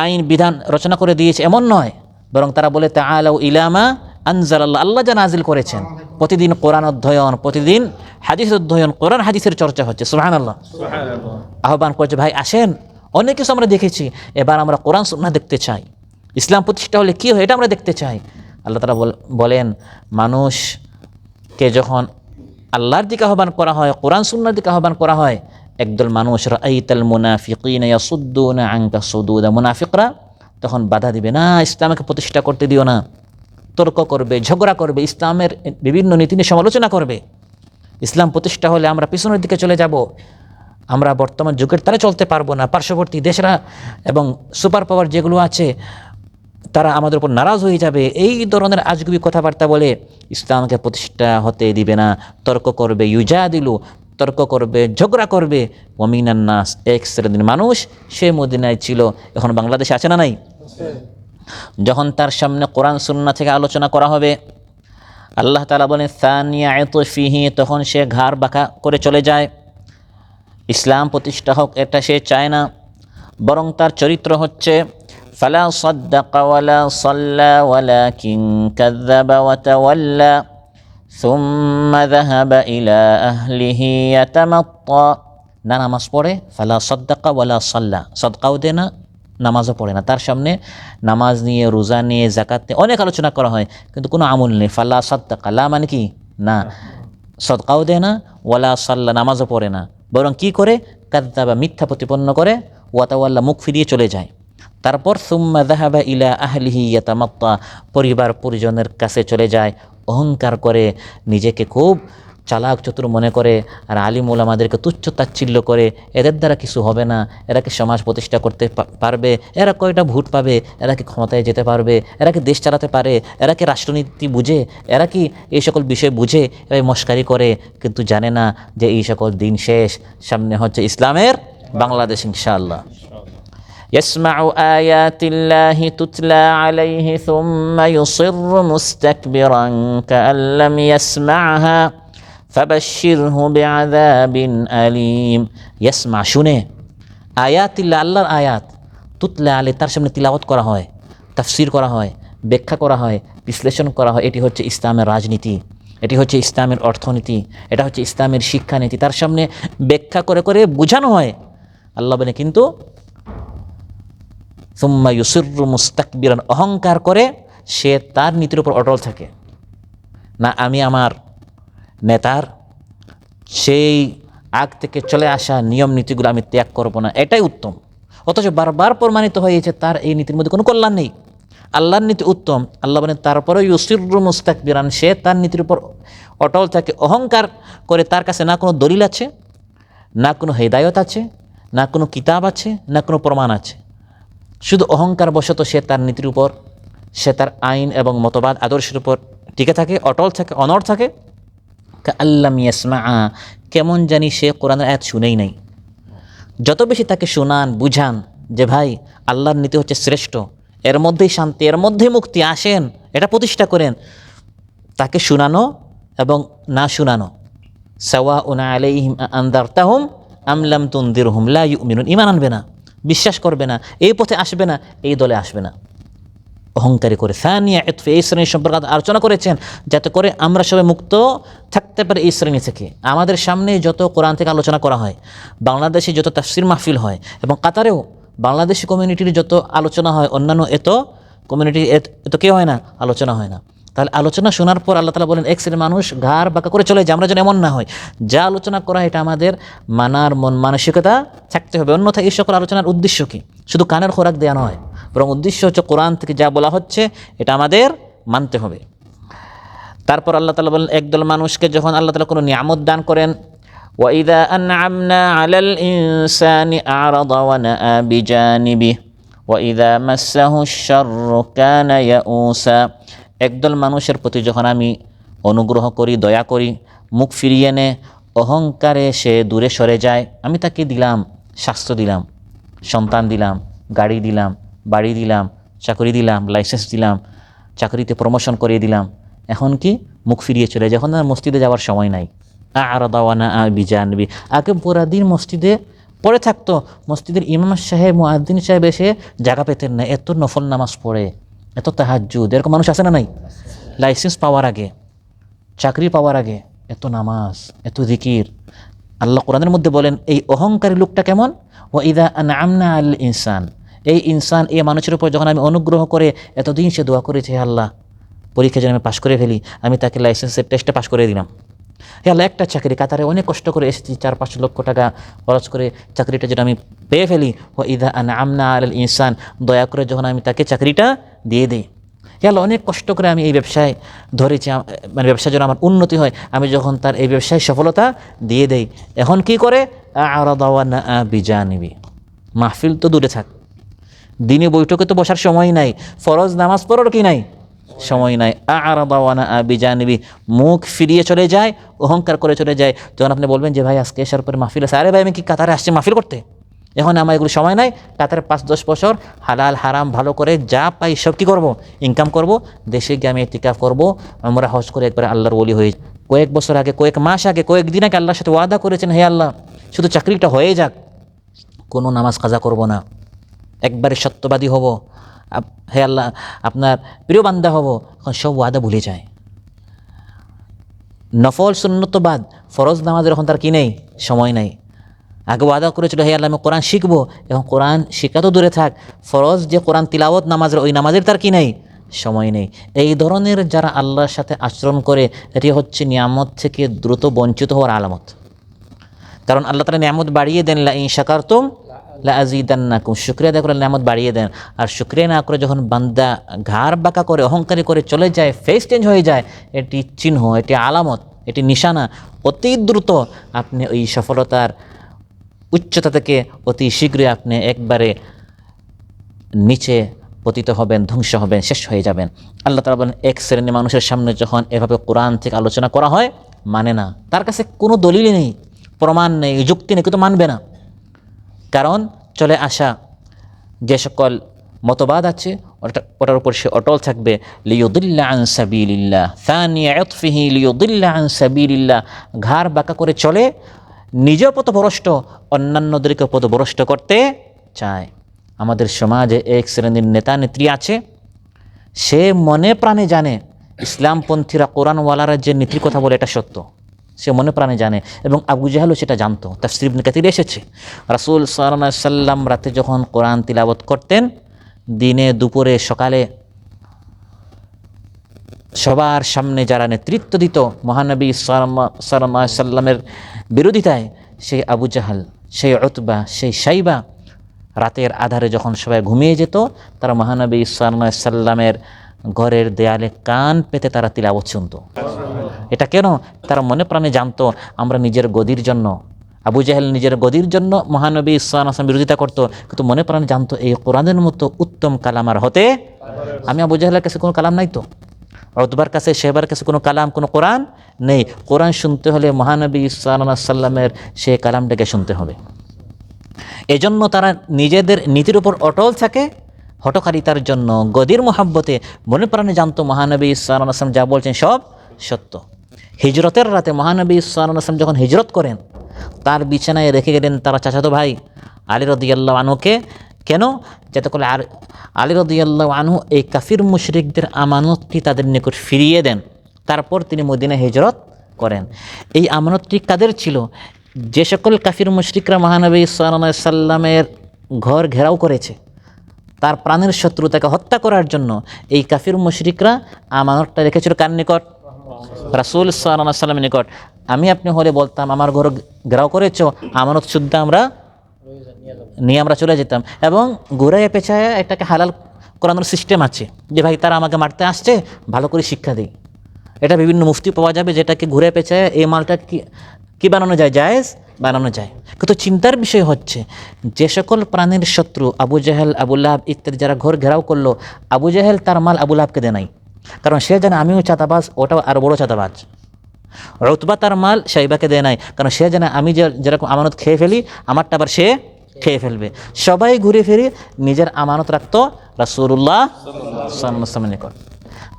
আইন বিধান রচনা করে দিয়েছে এমন নয়, বরং তারা বলে তাআলাউ ইলা মা আনজালাল্লাহ, আল্লাহ যা নাজিল করেছেন। প্রতিদিন কোরআন অধ্যয়ন, প্রতিদিন হাদিস অধ্যয়ন, কোরআন হাদিসের চর্চা হচ্ছে। সুবহানাল্লাহ। আহ্বান করছে ভাই আসেন, অনেক কিছু আমরা দেখেছি, এবার আমরা কোরআন সুন্নাহ দেখতে চাই, ইসলাম প্রতিষ্ঠা হলে কী হয় এটা আমরা দেখতে চাই। আল্লাহ তাআলা বলেন মানুষকে যখন আল্লাহর দিকে আহ্বান করা হয়, কোরআন সুন্নাহর দিকে আহ্বান করা হয়, একদল মানুষ রাআইতাল মুনাফিকিনা ইয়াসুদ্দুনা আনকা সুদুদা, মুনাফিকরা তখন বাধা দিবে না, ইসলামকে প্রতিষ্ঠা করতে দিও না, তর্ক করবে, ঝগড়া করবে, ইসলামের বিভিন্ন নীতি নিয়ে সমালোচনা করবে। ইসলাম প্রতিষ্ঠা হলে আমরা পিছনের দিকে চলে যাব, আমরা বর্তমান যুগের তারা চলতে পারবো না, পার্শ্ববর্তী দেশরা এবং সুপার পাওয়ার যেগুলো আছে তারা আমাদের উপর নারাজ হয়ে যাবে, এই ধরনের আজগুবি কথাবার্তা বলে ইসলামকে প্রতিষ্ঠা হতে দিবে না, তর্ক করবে, ইউজাদিলু, তর্ক করবে, ঝগড়া করবে। ওয়ামিনান নাস, এক শ্রেণীর মানুষ, সে মদিনায় ছিল, এখন বাংলাদেশে আছে না নাই? যখন তার সামনে কোরআন সুন্নাহ থেকে আলোচনা করা হবে, আল্লাহ তাআলা বলেন সানিয়া আতফিহি, তখন সে ঘাড় বাঁকা করে চলে যায়, ইসলাম প্রতিষ্ঠা হোক এটা সে চায় না। বরং তার চরিত্র হচ্ছে ফালা সাদ্দাকা ওয়ালা সাল্লা ওয়ালাকিন কাযযাবা ওয়া তাওয়াল্লা সুম্মা যাহাবা ইলা আহলিহি ইয়াতামাত্তা। না নামাজ পড়ে, ফালা সাদ্দাকা ওয়ালা সাল্লা, সদকাও দেয় না, নামাজও পড়ে না। তার সামনে নামাজ নিয়ে, রোজা নিয়ে, যাকাত নিয়ে অনেক আলোচনা করা হয়, কিন্তু কোনো আমল নেই। ফালা সাদ্দাকা, লা মানে কি না, সদকাও দেয় না, ওয়ালা সাল্লা নামাজও পড়ে না, বরং কি করে, কাযযাবা মিথ্যা প্রতিপন্ন করে, ওয়া তাওয়াল্লা মুখ ফিরিয়ে চলে যায়। তারপর সুম্মা যাহাবা ইলা আহলিহি ইয়াতামাত্তা, পরিবার পরিজনের কাছে চলে যায়, অহংকার করে, নিজেকে খুব চালাক চতুর মনে করে, আর আলিম ওলামাদেরকে তুচ্ছ তাচ্ছিল্য করে, এদের দ্বারা কিছু হবে না, এরা কি সমাজ প্রতিষ্ঠা করতে পারবে, এরা কয়টা ভোট পাবে, এরা কি ক্ষমতায় যেতে পারবে, এরা কি দেশ চালাতে পারে, এরা কি রাষ্ট্রনীতি বুঝে, এরা কি এই সকল বিষয় বুঝে, এরা মস্কারি করে, কিন্তু জানে না যে এই সকল দিন শেষ, সামনে হচ্ছে ইসলামের বাংলাদেশ ইনশাআল্লাহ। يسمع آيات الله تتلى عليه ثم يصر مستكبرا كأن لم يسمعها فبشره بعذاب أليم। يسمع শুনে, আয়াতিল্লাহ আল্লাহর আয়াত, তুতলা আলে তার সামনে তিলাওয়াত করা হয়, তাফসির করা হয়, ব্যাখ্যা করা হয়, বিশ্লেষণ করা হয়। এটি হচ্ছে ইসলামের রাজনীতি, এটি হচ্ছে ইসলামের অর্থনীতি, এটা হচ্ছে ইসলামের শিক্ষানীতি। তার সামনে ব্যাখ্যা করে করে বোঝানো হয়। আল্লাহ বলে কিন্তু সুম্মা ইউসিররু মুস্তাকবিরান, অহংকার করে সে তার নীতির উপর অটল থাকে না। আমি আমার নেতার সেই আগ থেকে চলে আসা নিয়ম নীতিগুলো আমি ত্যাগ করব না, এটাই উত্তম। অথচ বারবার প্রমাণিত হয়েছে তার এই নীতির মধ্যে কোনো কল্যাণ নেই। আল্লাহর নীতি উত্তম, আল্লাহ বলেন তারপরে ইউসিররু মুস্তাকবিরান, সে তার নীতির উপর অটল থাকে, অহংকার করে। তার কাছে না কোনো দলিল আছে, না কোনো হেদায়ত আছে, না কোনো কিতাব আছে, না কোনো প্রমাণ আছে। শুধু অহংকার বশত সে তার নীতির উপর, সে তার আইন এবং মতবাদ আদর্শের উপর টিকে থাকে, অটল থাকে, অনড় থাকে। কাআল্লাম ইয়াসমাআ, কেমন জানি সে কোরআনের আয়াত শুনেই নাই। যত বেশি তাকে শোনান, বুঝান যে ভাই আল্লাহর নীতি হচ্ছে শ্রেষ্ঠ, এর মধ্যেই শান্তি, এর মধ্যেই মুক্তি, আসেন এটা প্রতিষ্ঠা করেন, তাকে শোনানো এবং না শোনানো সাওয়াউন আলাইহিম আনযারতাহুম আম লাম তুনযিরহুম লা ইউমিনুন, ঈমান আনবে না, বিশ্বাস করবে না, এই পথে আসবে না, এই দলে আসবে না, অহংকারী করে। সানিয়া ইতফি, এই শ্রেণীর সম্পর্কে আলোচনা করেছেন যাতে করে আমরা সবাই মুক্ত থাকতে পারি এই শ্রেণী থেকে। আমাদের সামনে যত কোরআন থেকে আলোচনা করা হয়, বাংলাদেশে যত তাফসির মাহফিল হয়, এবং কাতারেও বাংলাদেশি কমিউনিটির যত আলোচনা হয়, অন্যান্য এত কমিউনিটি এত কেউ হয় না, আলোচনা হয় না। তাহলে আলোচনা শোনার পর আল্লাহ তাআলা বলেন এক শ্রেণীর মানুষ ঘাড় বাঁকা করে চলে যায়, আমরা যেন এমন না হয়। যা আলোচনা করা এটা আমাদের মানার মন মানসিকতা থাকতে হবে, অন্যথায় এই সকল আলোচনার উদ্দেশ্য কি? শুধু কানের খোরাক দেওয়া নয়, বরং উদ্দেশ্য হচ্ছে কোরআন থেকে যা বলা হচ্ছে এটা আমাদের মানতে হবে। তারপর আল্লাহ তাআলা বলেন একদল মানুষকে যখন আল্লাহ তাআলা কোনো নিয়ামত দান করেন, ওয়াইদা আনআমনা আলাল ইনসানি আরাদা ওয়া নাআ বিজানিবিহি ওয়াইদা মাসসাহুশ শাররু কানা ইয়াউসা, একদল মানুষের প্রতি যখন আমি অনুগ্রহ করি, দয়া করি, মুখ ফিরিয়ে নে, অহংকারে সে দূরে সরে যায়, আমি তাকে দিলাম, স্বাস্থ্য দিলাম, সন্তান দিলাম, গাড়ি দিলাম, বাড়ি দিলাম, চাকরি দিলাম, লাইসেন্স দিলাম, চাকরিতে প্রমোশন করিয়ে দিলাম, এখন কি মুখ ফিরিয়ে চলে যায়, এখন আর মসজিদে যাওয়ার সময় নাই। আরাদা ওয়া নাআ বিজানিবিহি, আগে পুরা দিন মসজিদে পড়ে থাকতো, মসজিদের ইমাম সাহেব, মুয়াজ্জিন সাহেব এসে জায়গা পেতেন না, এত নফল নামাজ পড়ে, এত তাহাজ্জুদ, এরকম মানুষ আছে না নাই? লাইসেন্স পাওয়ার আগে, চাকরি পাওয়ার আগে এত নামাজ, এত জিকির। আল্লাহ কোরআনের মধ্যে বলেন এই অহংকারী লোকটা কেমন, ওয়াইদা আনআমনা আলাল ইনসান, এই ইনসান, এই মানুষের উপর যখন আমি অনুগ্রহ করে, এতদিন সে দোয়া করেছে হে আল্লাহ পরীক্ষা যেন আমি পাশ করে ফেলি, আমি তাকে লাইসেন্সের টেস্টে পাশ করে দিলাম। হে আল্লাহ একটা চাকরি, কাতারে অনেক কষ্ট করে এসেছি, 4-5 লক্ষ টাকা খরচ করে চাকরিটা যেন আমি পেয়ে ফেলি, ওয়াইদা আনআমনা আলাল ইনসান, দয়া করে যখন আমি তাকে চাকরিটা দিয়ে দিই। হে আল্লাহ অনেক কষ্ট করে আমি এই ব্যবসায় ধরেছি, মানে ব্যবসা যেন আমার উন্নতি হয়, আমি যখন তার এই ব্যবসায় সফলতা দিয়ে দেই, এখন কি করে, আরাদা ওয়া নাআ বিজানিবিহি, মাহফিল তো দূরে থাক, দিনে বৈঠকে তো বসার সময় নাই, ফরজ নামাজ পড়ার কি নাই, সময় নাই। আরাদা ওয়া নাআ বিজানিবিহি, মুখ ফিরিয়ে চলে যায়, অহংকার করে চলে যায়। যখন আপনি বলবেন যে ভাই আজকে এসার পরে মাহফিল আছে, আরে ভাই আমি কি কাতারে আসছি মাহফিল করতে, এখন আমার এগুলো সময় নাই, কাতারে 5-10 বছর হালাল হারাম ভালো করে যা পাই সব কী করবো, ইনকাম করব, দেশে গিয়ে আমি ইতিকাফ করব, আমরা হজ করে একবার আল্লাহর ওলি হয়ে। কয়েক বছর আগে, কয়েক মাস আগে, কয়েকদিন আগে আল্লাহর সাথে ওয়াদা করেছেন, হে আল্লাহ শুধু চাকরিটা হয়ে যাক, কোনো নামাজ কাজা করব না, একবারে সত্যবাদী হব, হে আল্লাহ আপনার প্রিয় বান্দা হব, এখন সব ওয়াদা ভুলে যায়। নফল সুন্নতবাদ ফরজ নামাজের এখন তার কি নেই, সময় নেই। আগে ওয়াদা করেছিল হে আল্লাহ আমি কোরআন শিখবো, এখন কোরআন শেখা তো দূরে থাক, ফরজ যে কোরআন তিলাওয়াত নামাজের ওই নামাজের তার কি নেই, সময় নেই। এই ধরনের যারা আল্লাহর সাথে আচরণ করে এটি হচ্ছে নিয়ামত থেকে দ্রুত বঞ্চিত হওয়ার আলামত। কারণ আল্লাহ তাআলা নিয়ামত বাড়িয়ে দেন, লা ইন শাকারতুম লা আযীদান্নাকুম, শুকরিয়া আদায় করে নিয়ামত বাড়িয়ে দেন। আর শুকরিয়া না করে যখন বান্দা ঘাড় বাঁকা করে অহংকারী করে চলে যায়, ফেস চেঞ্জ হয়ে যায়, এটি চিহ্ন, এটি আলামত, এটি নিশানা। অতি দ্রুত আপনি ওই সফলতার উচ্চতা থেকে অতি শীঘ্রই আপনি একবারে নিচে পতিত হবেন, ধ্বংস হবেন, শেষ হয়ে যাবেন। আল্লাহ তাআলা বলেন এক শ্রেণীর মানুষের সামনে যখন এভাবে কোরআন থেকে আলোচনা করা হয় মানে না, তার কাছে কোনো দলিলই নেই, প্রমাণ নেই, যুক্তি নেই, কিন্তু মানবে না। কারণ চলে আসা যে সকল মতবাদ আছে ওটার উপর সে অটল থাকবে। লিয়ুদিল্লা আন সাবিলিল্লাহ ফানি আতফিহি লিয়ুদিল্লা আন সাবিলিল্লাহ, ঘাড় বাঁকা করে চলে, নিজেও পথভ্রষ্ট, অন্যান্যদেরকে পথভ্রষ্ট করতে চায়। আমাদের সমাজে এক শ্রেণীর নেতা নেত্রী আছে, সে মনে প্রাণে জানে ইসলামপন্থীরা কোরআনওয়ালারা যে নীতির কথা বলে এটা সত্য, সে মনে প্রাণে জানে, এবং আবু জাহেলও সেটা জানতো। তাফসীর ইবনে কাসিরে এসেছে রাসূল সাল্লাল্লাহু আলাইহি সাল্লাম রাতে যখন কোরআন তিলাওয়াত করতেন, দিনে দুপুরে সকালে সবার সামনে যারা নেতৃত্ব দিত মহানবী সাল্লাল্লাহু আলাইহি সাল্লামের বিরোধিতায়, সেই আবু জাহাল, সেই উতবা, সেই শাইবা, রাতের আধারে যখন সবাই ঘুমিয়ে যেত, তারা মহানবী সাল্লাল্লাহু আলাইহি সাল্লামের ঘরের দেয়ালে কান পেতে তারা তিলাওয়াত শুনতো। এটা কেন? তারা মনে প্রাণে জানতো আমরা নিজের গদির জন্য, আবু জাহেল নিজের গদির জন্য মহানবী সাল্লাল্লাহু আলাইহি ওয়াসাল্লাম বিরোধিতা করতো, কিন্তু মনে প্রাণে জানতো এই কোরআনের মতো উত্তম কালাম আর হতে, আমি আবু জাহেলের কাছে কোনো কালাম নাই তো, উতবার কাছে, শেবার কাছে কোনো কালাম, কোনো কোরআন নেই। কোরআন শুনতে হলে মহানবী সাল্লাল্লাহু আলাইহি সাল্লামের সে কালামটাকে শুনতে হবে। এজন্য তারা নিজেদের নীতির উপর অটল থাকে, হঠকারিতার জন্য, গদির মোহাব্বতে মনে প্রাণে জানতো মহানবী সাল্লাল্লাহু আলাইহি ওয়াসাল্লাম যা বলছেন সব সত্য। হিজরতের রাতে মহানবী সাল্লাল্লাহু আলাইহি ওয়াসাল্লাম যখন হিজরত করেন, তার বিছানায় রেখে গেলেন তারা চাচাতো ভাই আলী রাদিয়াল্লাহু আনহুকে। কেন? যাতে করে আর আলী রাদিয়াল্লাহু আনহু এই কাফির মুশরিকদের আমানতটি তাদের নিকট ফিরিয়ে দেন, তারপর তিনি মদিনায় হিজরত করেন। এই আমানতটি কাদের ছিল? যে সকল কাফির মুশরিকরা মহানবী সাল্লাল্লাহু আলাইহি সাল্লামের ঘর ঘেরাও করেছে, তার প্রাণের শত্রু, তাকে হত্যা করার জন্য এই কাফির মুশরিকরা আমানতটা রেখেছিল কার নিকট? রাসূল সাল্লাল্লাহু আলাইহি সাল্লামের নিকট। আমি আপনি হলে বলতাম আমার ঘর ঘেরাও করেছ, আমানত শুদ্ধ আমরা নিয়ে আমরা চলে যেতাম, এবং ঘুরাইয়া পেছায় এটাকে হালাল করানোর সিস্টেম আছে যে ভাই তারা আমাকে মারতে আসছে, ভালো করে শিক্ষা দিই। এটা বিভিন্ন মুফতি পাওয়া যাবে যেটাকে ঘুরে পেছায় এই মালটা কি বানানো যায়, জায়েজ বানানো যায়। কিন্তু চিন্তার বিষয় হচ্ছে যে সকল প্রাণের শত্রু আবু জাহেল, আবু লাহাব ইত্যাদি যারা ঘর ঘেরাও করলো, আবু জাহেল তার মাল আবু লাহাবকে দেয় নাই, কারণ সে জানে আমিও চাঁদাবাজ, ওটাও আরও বড় চাঁদাবাজ। উতবা তার মাল শাইবাকে দেয় নাই, কারণ সে জানে আমি যেরকম আমানত খেয়ে ফেলি, আমারটা আবার সে খেয়ে ফেলবে। সবাই ঘুরে ফিরে নিজের আমানত রাখতো রাসূলুল্লাহ সাল্লাল্লাহু আলাইহি ওয়াসাল্লামের নিকট।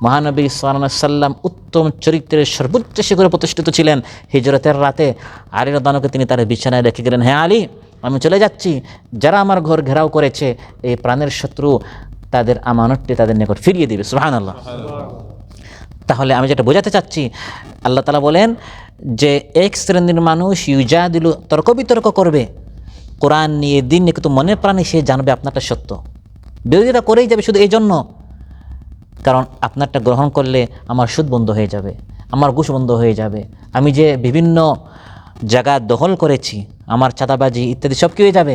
মহানবী সাল্লাল্লাহু আলাইহি ওয়াসাল্লাম উত্তম চরিত্রের সর্বোচ্চ শিখরে প্রতিষ্ঠিত ছিলেন। হিজরতের রাতে আলী রাদিয়াল্লাহু আনহুকে তিনি তার বিছানায় রেখে গেলেন, হ্যাঁ আলী আমি চলে যাচ্ছি, যারা আমার ঘর ঘেরাও করেছে এই প্রাণের শত্রু তাদের আমানতটি তাদের নিকট ফিরিয়ে দিবে। সুবহানাল্লাহ। তাহলে আমি যেটা বোঝাতে চাচ্ছি, আল্লাহ তাআলা বলেন যে এক শ্রেণীর মানুষ ইউজাদিলু, তর্ক বিতর্ক করবে কোরআন নিয়ে, দিন নিয়ে, কিন্তু মনে প্রাণে সে জানবে আপনারটা সত্য, বিরোধিতা করেই যাবে শুধু এই জন্য, কারণ আপনারটা গ্রহণ করলে আমার সুদ বন্ধ হয়ে যাবে, আমার ঘুষ বন্ধ হয়ে যাবে, আমি যে বিভিন্ন জায়গা দখল করেছি, আমার চাঁদাবাজি ইত্যাদি সব কি হয়ে যাবে,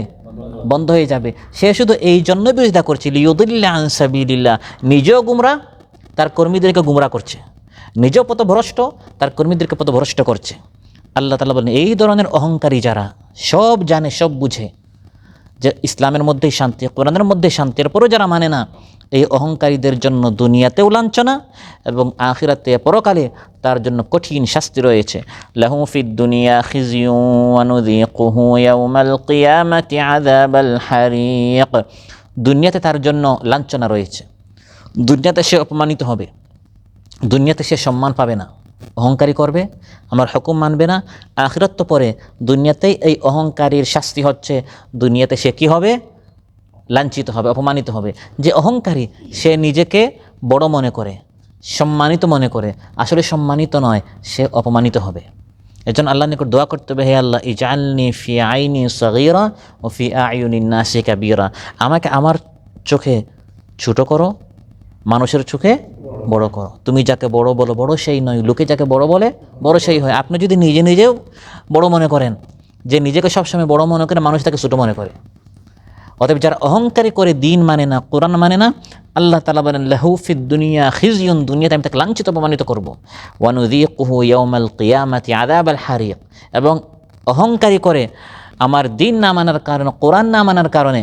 বন্ধ হয়ে যাবে। সে শুধু এই জন্য বিরোধিতা করছে লিয়ুদিল্লা আন সাবিলিল্লাহ, নিজেও গুমরা, তার কর্মীদেরকে গুমরা করছে, নিজেও পথভ্রষ্ট, তার কর্মীদেরকে পথভ্রষ্ট করছে। আল্লাহ তাআলা বলেন এই ধরনের অহংকারী যারা সব জানে, সব বুঝে যে ইসলামের মধ্যেই শান্তি, কোরআনের মধ্যেই শান্তি, এরপরও যারা মানে না, এই অহংকারীদের জন্য দুনিয়াতেও লাঞ্ছনা এবং আখিরাতে পরকালে তার জন্য কঠিন শাস্তি রয়েছে। লাহু ফিদ দুনিয়া খিজিয়ু ওয়া নুযীকুহু ইয়াওমাল কিয়ামাতি আযাবাল হারিক। দুনিয়াতে তার জন্য লাঞ্ছনা রয়েছে, দুনিয়াতে সে অপমানিত হবে, দুনিয়াতে সে সম্মান পাবে না, অহংকারী করবে, আমার হুকুম মানবে না। আখিরাত তো পরে, দুনিয়াতেই এই অহংকারীর শাস্তি হচ্ছে, দুনিয়াতে সে কি হবে, লাঞ্ছিত হবে, অপমানিত হবে। যে অহংকারী সে নিজেকে বড় মনে করে, সম্মানিত মনে করে, আসলে সম্মানিত নয়, সে অপমানিত হবে। এজন্য আল্লাহর নিকট দোয়া করতে হবে, হে আল্লাহ ইজআলনি ফি আইনি সগীরা ও ফি আয়ুনিন নাসি কাবীরা, আমাকে আমার চোখে ছোট করো, মানুষের চোখে বড় করো। তুমি যাকে বড় বলো বড় সেই নয়, লোকে যাকে বড় বলে বড় সেই হয়। আপনি যদি নিজে নিজেও বড় মনে করেন, যে নিজেকে সবসময় বড় মনে করে, মানুষ তাকে ছোট মনে করে। অতএব যারা অহংকারী করে, দিন মানে না, কোরআন মানে না, আল্লাহ তাআলা বলেন লাহু ফিদ দুনিয়া খিজিয়ুন, দুনিয়াতে আমি তাকে লাঞ্ছিত অপমানিত করব। ওয়া নুযীকুহু ইয়াওমাল কিয়ামাতি আযাবাল হারিক, এবং অহংকারী করে আমার দিন না মানার কারণে, কোরআন না মানার কারণে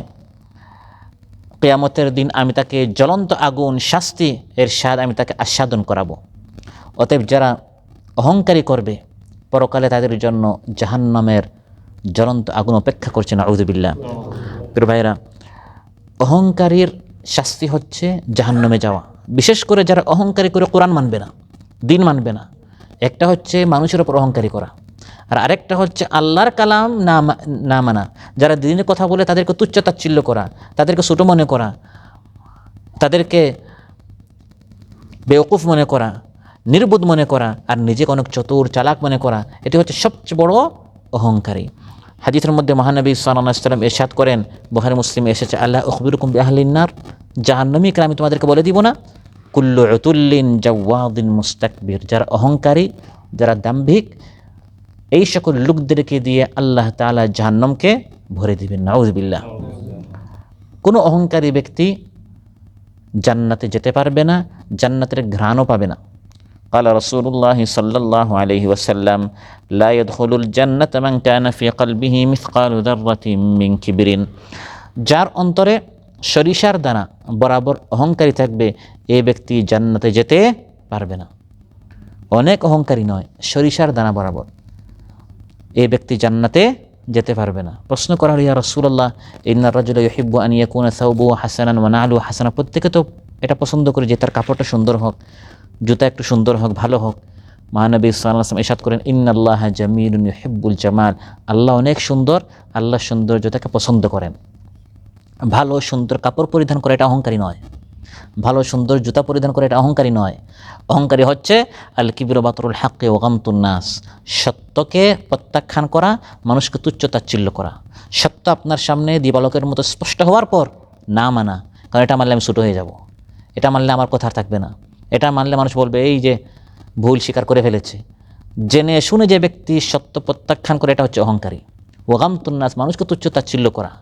কিয়ামতের দিন আমি তাকে জ্বলন্ত আগুন, শাস্তি এর স্বাদ আমি তাকে আস্বাদন করাবো। অতএব যারা অহংকারী করবে, পরকালে তাদের জন্য জাহান্নামের জ্বলন্ত আগুন অপেক্ষা করছে, নাউযুবিল্লাহ। প্রিয় ভাইরা, অহংকারীর শাস্তি হচ্ছে জাহান্নামে যাওয়া। বিশেষ করে যারা অহংকারী করে কোরআন মানবে না, দিন মানবে না। একটা হচ্ছে মানুষের ওপর অহংকারী করা, আর আরেকটা হচ্ছে আল্লাহর কালাম না মানা। যারা দিনের কথা বলে তাদেরকে তুচ্ছ তাচ্ছিল্য করা, তাদেরকে ছোটো মনে করা, তাদেরকে বেওকুফ মনে করা, নির্বোধ মনে করা, আর নিজেকে অনেক চতুর চালাক মনে করা, এটি হচ্ছে সবচেয়ে বড় অহংকারী। হাদিসের মধ্যে মহানবী সাল্লাল্লাহু আলাইহি ওয়াসাল্লাম ইরশাদ করেন, বুখারী মুসলিমে এসেছে, আল্লাহ উখবিরুকুম বিআহলিন নার, জাহান্নামীকে আমি তোমাদেরকে বলে দিব না? কুল্লু উতুল্লিন জাওয়াদিন মুস্তাকবির, যারা অহংকারী, যারা দাম্ভিক, এই সকল লোকদেরকে দিয়ে আল্লাহ তাআলা জাহান্নামকে ভরে দিবেন, নাউযুবিল্লাহ। কোনো অহংকারী ব্যক্তি জান্নাতে যেতে পারবে না, জান্নাতের ঘ্রাণও পাবে না। قال رسول الله صلى الله عليه وسلم لا يدخل الجنة من كان في قلبه مثقال ذرة من كبر, যার অন্তরে সরিষার দানা বরাবর অহংকারী থাকবে, এই ব্যক্তি জান্নাতে যেতে পারবে না। অনেক অহংকারী নয়, সরিষার দানা বরাবর, এই ব্যক্তি জান্নাতে যেতে পারবে না। প্রশ্ন করা হলো, ইয়া রাসূলুল্লাহ ইন্নার রাজুলা ইউহিব্বু আন ইয়াকুনা সাওবুহু হাসানান ওয়া না'লুহু হাসানা, প্রত্যেকে তো এটা পছন্দ করে যে তার কাপড়টা সুন্দর হোক, জুতা একটু সুন্দর হোক, ভালো হোক। মহানবী সাল্লাল্লাহু আলাইহি ওয়াসাল্লাম ইরশাদ করেন, ইন্নাল্লাহা জামিলুন ইউহিব্বুল জামাল, আল্লাহ অনেক সুন্দর, আল্লাহ সৌন্দর্যতাকে পছন্দ করেন। ভালো সুন্দর কাপড় পরিধান করে এটা অহংকারী নয়, ভালো সুন্দর জুতা পরিধান করে এটা অহংকারী নয়। অহংকারী হচ্ছে আল কিবরু বাতরুল হাক্কি ওয়া গামতুন নাস, সত্যকে প্রত্যাখ্যান করা, মানুষকে তুচ্ছ তাচ্ছিল্য করা। সত্য আপনার সামনে দিবালোকের মতো স্পষ্ট হওয়ার পর না মানা, কারণ এটা মানলে আমি ছোটো হয়ে যাব, এটা মানলে আমার কথা আর থাকবে না, এটা মানলে মানুষ বলবে এই যে ভুল স্বীকার করে ফেলেছে। জেনে শুনে যে ব্যক্তি সত্য প্রত্যাখ্যান করে, এটা হচ্ছে অহংকারী। ওয়া গামতুন নাস, মানুষকে তুচ্ছ তাচ্ছিল্য করা।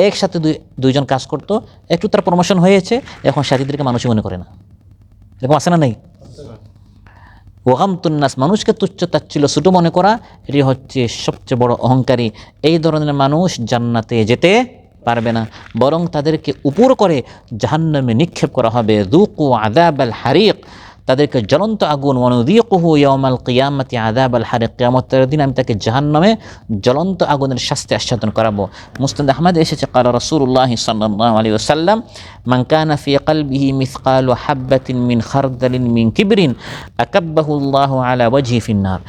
একসাথে দুইজন কাজ করতো, একটু তার প্রমোশন হয়েছে, এখন সাথীদেরকে মানুষই মনে করে না, এরকম আছে না? নেই? ওয়া গামতুন নাস, মানুষকে তুচ্ছ তাচ্ছিল্য, ছোটো মনে করা, এটি হচ্ছে সবচেয়ে বড় অহংকারী। এই ধরনের মানুষ জান্নাতে যেতে পারবে না, বরং তাদেরকে উপর করে জাহান্নামে নিক্ষেপ করা হবে। যুকু আযাবাল হারিক, তাদেরকে জ্বলন্ত আগুন, ওয়া নুযীকুহু ইয়াওমাল কিয়ামাতি আযাবাল হারিক, কিয়ামতের দিন আমি তাকে জাহান্নামে জ্বলন্ত আগুনের শাস্তি আস্বাদন করাবো। মুসনাদ আহমদ এসেছে, ক্বালা রাসূলুল্লাহ সাল্লাল্লাহু আলাইহি ওয়াসাল্লাম মান কানা ফি কলবিহি মিসকালু হাববাতিন মিন খারদালিন মিন কিবরিন আকাব্বাহু আল্লাহু আলা ওয়াজহি ফিন্নার,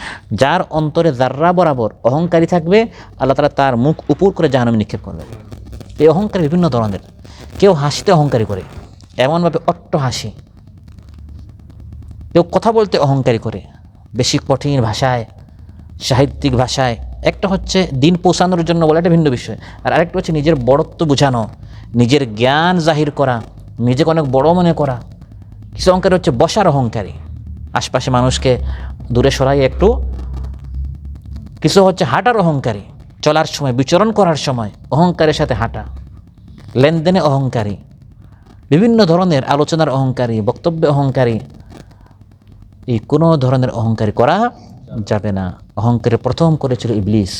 যার অন্তরে যাররা বরাবর অহংকারী থাকবে, আল্লাহ তাআলা তার মুখ উপর করে জাহান্নামে নিক্ষেপ করবেন। এই অহংকার বিভিন্ন ধরনের। কেউ হাসিতে অহংকারী করে, এমনভাবে অট্ট হাসি। কেউ কথা বলতে অহংকারী করে, বেশি কঠিন ভাষায়, সাহিত্যিক ভাষায়। একটা হচ্ছে দিন পৌঁছানোর জন্য বলে, এটা ভিন্ন বিষয়। আর আরেকটা হচ্ছে নিজের বড়ত্ব বোঝানো, নিজের জ্ঞান জাহির করা, নিজেকে অনেক বড় মনে করা। কিছু অহংকারী হচ্ছে বসার অহংকারী, আশপাশে মানুষকে দূরে সরাই একটু। কিছু হচ্ছে হাঁটার অহংকারী, চলার সময়, বিচরণ করার সময় অহংকারের সাথে হাঁটা। লেনদেনে অহংকারী, বিভিন্ন ধরনের আলোচনার অহংকারী, বক্তব্যে অহংকারী। এই কোনো ধরনের অহংকারী করা যাবে না। অহংকারে প্রথম করেছিল ইবলিস,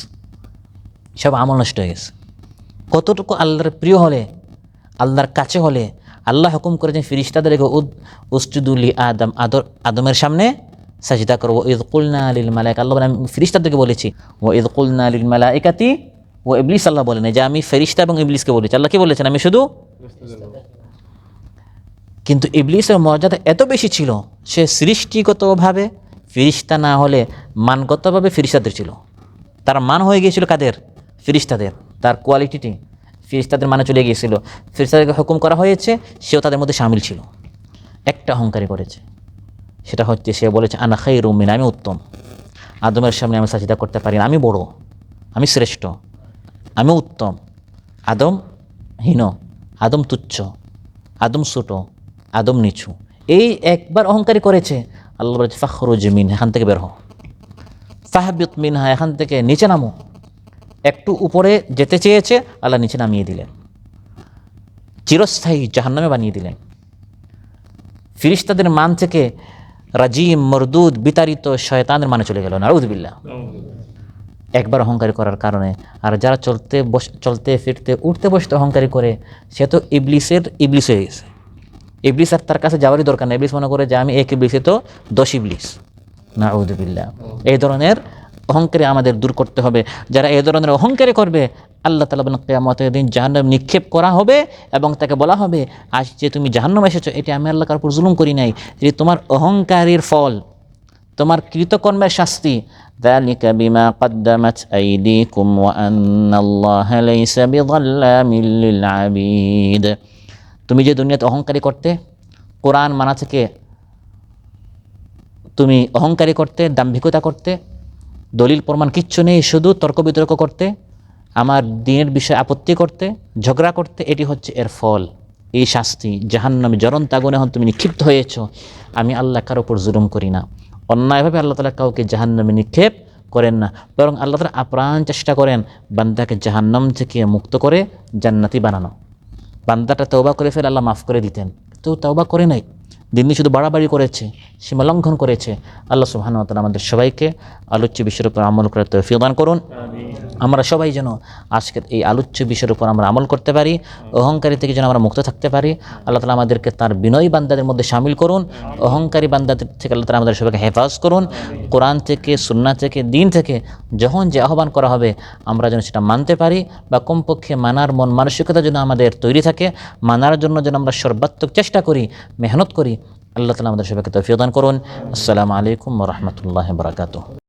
সব আমল নষ্ট হয়ে গেছে। কতটুকু আল্লাহর প্রিয় হলে, আল্লাহর কাছে হলে, আল্লাহ হুকুম করেছেন ফিরিস্তাদেরকে উসজুদু লি আদম, আদমের সামনে সাজদা করো। ওয়া ইয কুলনা লিল মালায়েকা, আল্লাহ বলেন আমি ফিরিস্তাদেরকে বলেছি। ওয়া ইয কুলনা লিল মালায়েকাতি ওয়া ইবলিস, আল্লাহ বলেন যে আমি ফেরেশতা এবং ইবলিসকে বলেছি। আল্লাহ কি বলেছেন? আমি শুধু। কিন্তু ইবলিসের মর্যাদা এত বেশি ছিল, সে সৃষ্টিগতভাবে ফিরিস্তা না হলে মানগতভাবে ফিরিস্তাদের ছিল। তার মান হয়ে গিয়েছিল কাদের? ফিরিস্তাদের। তার কোয়ালিটিটি ফেরেশতাদের মানে চলে গিয়েছিল, ফেরেশতাদেরকে হুকুম করা হয়েছে, সেও তাদের মধ্যে শামিল ছিল। একটা অহংকারী করেছে, সেটা হচ্ছে সে বলেছে আনা খায়রুম মিন, আমি উত্তম, আদমের সামনে আমি সাজদা করতে পারি না, আমি বড়, আমি শ্রেষ্ঠ, আমি উত্তম, আদম হীন, আদম তুচ্ছ, আদম ছোট, আদম নিচু। এই একবার অহংকারী করেছে, আল্লাহ বলেছে ফাখরুজ মিন, এখান থেকে বের হও, ফাহবিত মিনহা, এখান থেকে নিচে নামো। একটু উপরে যেতে চেয়েছে, আল্লাহ নিচে নামিয়ে দিলেন, চিরস্থায়ী জাহান্নামে বানিয়ে দিলেন। ফিরিস্তাদের মান থেকে রাজিম, মরদুদ, বিতাড়িত শয়তানের মানে চলে গেল, নাউযুবিল্লাহ। একবার অহংকারী করার কারণে। আর যারা চলতে ফিরতে উঠতে বসতে অহংকারী করে, সে তো ইবলিস হয়ে গেছে। ইবলিস আর তার কাছে যাওয়ারই দরকার নেই। ইবলিস মনে করে যে আমি এক ইবলিসে তো 10 ইবলিস, নাউযুবিল্লাহ। এই ধরনের অহংকারী আমাদের দূর করতে হবে। যারা এই ধরনের অহংকারী করবে, আল্লাহ তাআলা বলেন কিয়ামতের দিন জাহান্নামে নিক্ষেপ করা হবে এবং তাকে বলা হবে আজ যে তুমি জাহান্নামে এসেছো, এটি আমি আল্লাহ কার উপর জুলুম করি নাই, এটি তোমার অহংকারীর ফল, তোমার কৃতকর্মের শাস্তি। যালিকা বিমা কদ্দামাত আইদিকুম ওয়া আন্নাল্লাহা লাইসা বিযাল্লামিল লিল আবিদ। তুমি যে দুনিয়াতে অহংকারী করতে, কোরআন মানা থেকে তুমি অহংকারী করতে, দাম্ভিকতা করতে, দলিল প্রমাণ কিচ্ছু নেই, শুধু তর্ক বিতর্ক করতে, আমার দিনের বিষয়ে আপত্তি করতে, ঝগড়া করতে, এটি হচ্ছে এর ফল, এই শাস্তি। জাহান্নামে জ্বলন্ত আগুনে এখন তুমি নিক্ষিপ্ত হয়েছ। আমি আল্লাহ কার উপর জুলুম করি না, অন্যায়ভাবে আল্লাহ তাআলা কাউকে জাহান্নামে নিক্ষেপ করেন না, বরং আল্লাহ তাআলা আপ্রাণ চেষ্টা করেন বান্দাকে জাহান্নাম থেকে মুক্ত করে জান্নাতি বানানো। বান্দাটা তওবা করে ফেলে আল্লাহ মাফ করে দিতেন, তো তওবা করে নাই, দিন শুধু বাড়াবাড়ি করেছে, সীমা লঙ্ঘন করেছে। আল্লাহ সুবহানাহু ওয়া তাআলা আমাদের সবাইকে আলোচ্য বিষয়ের উপর আমল করার তৌফিক দান করুন। আমরা সবাই যেন আজকের এই আলোচ্য বিষয়ের উপর আমরা আমল করতে পারি, অহংকারী থেকে যেন আমরা মুক্ত থাকতে পারি। আল্লাহ তাআলা আমাদেরকে তার বিনয়ী বান্দাদের মধ্যে শামিল করুন, অহংকারী বান্দাদের থেকে আল্লাহ তাআলা আমাদের সবাইকে হেফাজত করুন। কোরআন থেকে, সুন্নাহ থেকে, দিন থেকে যখন যে আহ্বান করা হবে আমরা যেন সেটা মানতে পারি, বা কমপক্ষে মানার মন মানসিকতা যেন আমাদের তৈরি থাকে, মানার জন্য যেন আমরা সর্বাত্মক চেষ্টা করি, মেহনত করি। আল্লাহ তাআলা আমাদের সবাইকে তৌফিক দান করুন। আসসালামু আলাইকুম ওয়া রাহমাতুল্লাহি ওয়া বারাকাতুহু।